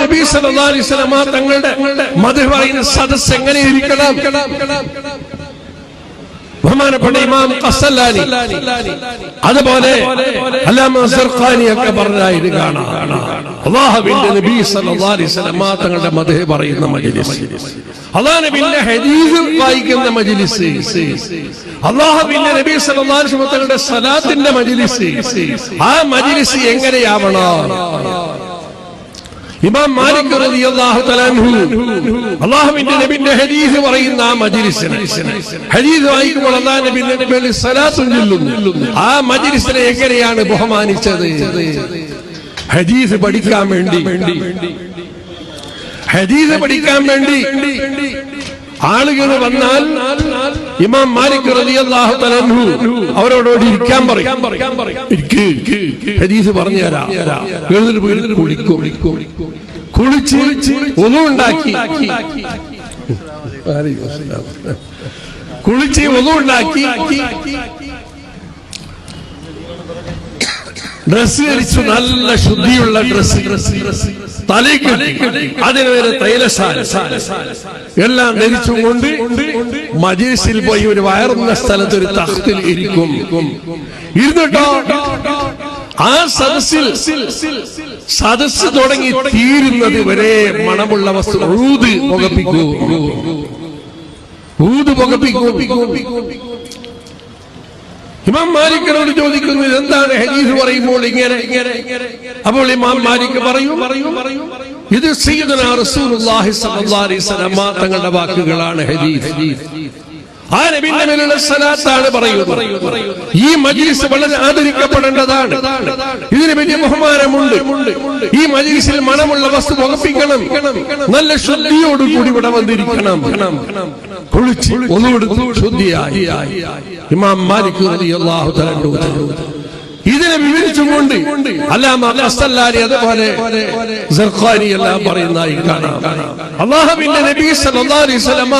നബി സല്ലല്ലാഹു അലൈഹി വസല്ലം തങ്ങളുടെ മദ്ഹ് പറയുന്ന സദസ്സ് എങ്ങനെ ഇരിക്കണം? ബഹുമാനപ്പെട്ട ഇമാം ഖസ്സലാനി അതുപോലെ അല്ലാമ സർഖാനി ഒക്കെ പറഞ്ഞായിട്ട് കാണാം, അല്ലാഹുവിന്റെ നബി സല്ലല്ലാഹു അലൈഹി വസല്ലം തങ്ങളുടെ മദ്ഹ് പറയുന്ന മജ്ലിസ്, അല്ലാഹുവിന്റെ ഹദീസ് വായിക്കുന്ന മജ്ലിസ്, അല്ലാഹുവിന്റെ നബി സല്ലല്ലാഹു അലൈഹി വസല്ലം തങ്ങളുടെ സലാത്തിന്റെ മജ്ലിസ്, ആ മജ്ലിസ് എങ്ങനെയാവണം? ഇമാം മാലിക് റളിയല്ലാഹു തആല അൻഹു അല്ലാഹുവിന്റെ നബിയുടെ ഹദീസ് പറയുന്ന ആ മജ്ലിസിനെ, ഹദീസ് വായിക്കുമ്പോൾ അല്ലാഹു നബിയുടെ നബിയിൽ സലാത്ത് ചൊല്ലുന്നു, ആ മജ്ലിസിനെ എങ്ങനെയാണ് ബഹുമാനിച്ചത്? ഹദീസ് പഠിക്കാൻ വേണ്ടി ആളുകൾ വന്നാൽ ഇമാം മാലിക് റളിയല്ലാഹു തആല അൻഹു അവരോട് ഇരിക്കാൻ പറയും. ഹദീസ് പറഞ്ഞു തരാം. കുളിച്ച് ഒന്നു ഉണ്ടാക്കി ഡ്രസ് ധരിച്ചു, നല്ല ശുദ്ധിയുള്ള ഡ്രസ്, തലയ്ക്ക് അതിന് വരെ തൈലശാല എല്ലാം ധരിച്ചുകൊണ്ട് മജ്‌ലിസിൽ പോയി ഒരു വയറുന്ന സ്ഥലത്ത് ഒരു തഖ്തിൽ ഇരിക്കും. ഇരുന്നിട്ടോ ആ സദസ്സ് തുടങ്ങി തീരുന്നത് വരെ മണമുള്ള വസ്തു ഊത് പുകപ്പിക്കൂ. ഇമാം മാലിക്കിനോട് ചോദിക്കുന്നു, എന്താണ് ഹദീസ് പറയുമ്പോൾ ഇങ്ങനെ? അപ്പോൾ ഇമാം മാലിക് പറയും, ഇത് സയ്യിദുനാ റസൂലുള്ളാഹി സ്വല്ലല്ലാഹു അലൈഹി വസല്ലം തങ്ങളുടെ വാക്കുകളാണ്. ഹദീസ് ആ നബിയുടെ മേലുള്ള സലാത്താണ് പറയുന്നത്. ഈ മജ്‌ലിസ് വളരെ ആദരിക്കപ്പെടേണ്ടതാണ്, ഇതിന് വലിയ ബഹുമാനമുണ്ട്. ഈ മജ്‌ലിസിൽ മണമുള്ള വസ്തു പുകപ്പിക്കണം, നല്ല ശുദ്ധിയോടുകൂടി ഇവിടെ വന്നിരിക്കണം. കുളിച്ച് ഒന്നുകൊടുത്തു ശുദ്ധിയായി. ഇമാം മാലിക് റളിയല്ലാഹു തആല ഇതിനെ വിവരിച്ചുകൊണ്ട് അല്ലാമ ഖസ്സലാനി അതുപോലെ സർഖാനി എല്ലാം പറയുന്നതായി കാണാം. അല്ലാഹുവിന്റെ നബി സല്ലല്ലാഹു അലൈഹി വസല്ലം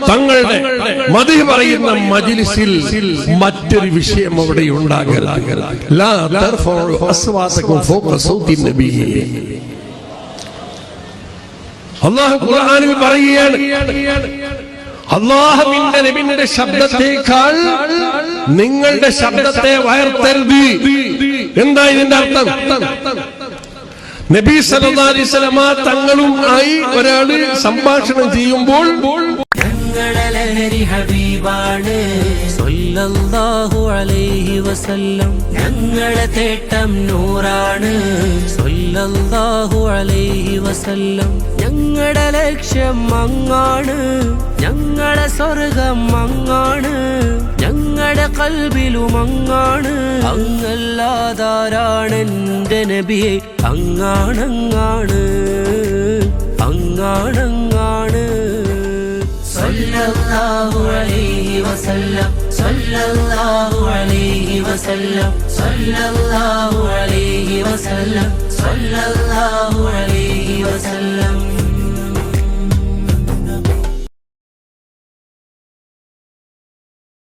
തങ്ങളുടെ മദ്ഹ് പറയുന്ന മജ്‌ലിസിൽ മറ്റൊരു വിഷയം അവിടെ ഉണ്ടാകരുത്. ലാ തർഫഉ അസ്വാതകും ഫൗക സൗതി നബി. അല്ലാഹു ഖുർആനിൽ പറയുകയാണ്, അല്ലാഹുവിന്റെ നബിയുടെ ശബ്ദത്തേക്കാൾ നിങ്ങളുടെ ശബ്ദത്തെ വയർത്തരുത്. എന്താ ഇതിന്റെ അർത്ഥം? നബി സല്ലല്ലാഹു അലൈഹി വസല്ലം തങ്ങളും ആയി ഒരാള് സംഭാഷണം ചെയ്യുമ്പോൾ ഞങ്ങളുടെ ലഹരി ഹബീബാണ് സ്വല്ലല്ലാഹു അലൈഹി വസല്ലം, ഞങ്ങളുടെ തേട്ടം നൂറാണ് സ്വല്ലല്ലാഹു അലൈഹി വസല്ലം, ഞങ്ങളുടെ ലക്ഷ്യം അങ്ങാണ്, ഞങ്ങളുടെ സ്വർഗം അങ്ങാണ്, ഞങ്ങളുടെ കൽബിലും അങ്ങാണ്. അങ്ങല്ലാതാരാണ് എന്റെ നബിയെ? അങ്ങാണങ്ങാണ്, അങ്ങാണങ്ങാണ്. സ്വല്ലല്ലാഹു അലൈഹി വസല്ലം, സ്വല്ലല്ലാഹു അലൈഹി വസല്ലം, സ്വല്ലല്ലാഹു അലൈഹി വസല്ലം, സ്വല്ലല്ലാഹു അലൈഹി വസല്ലം.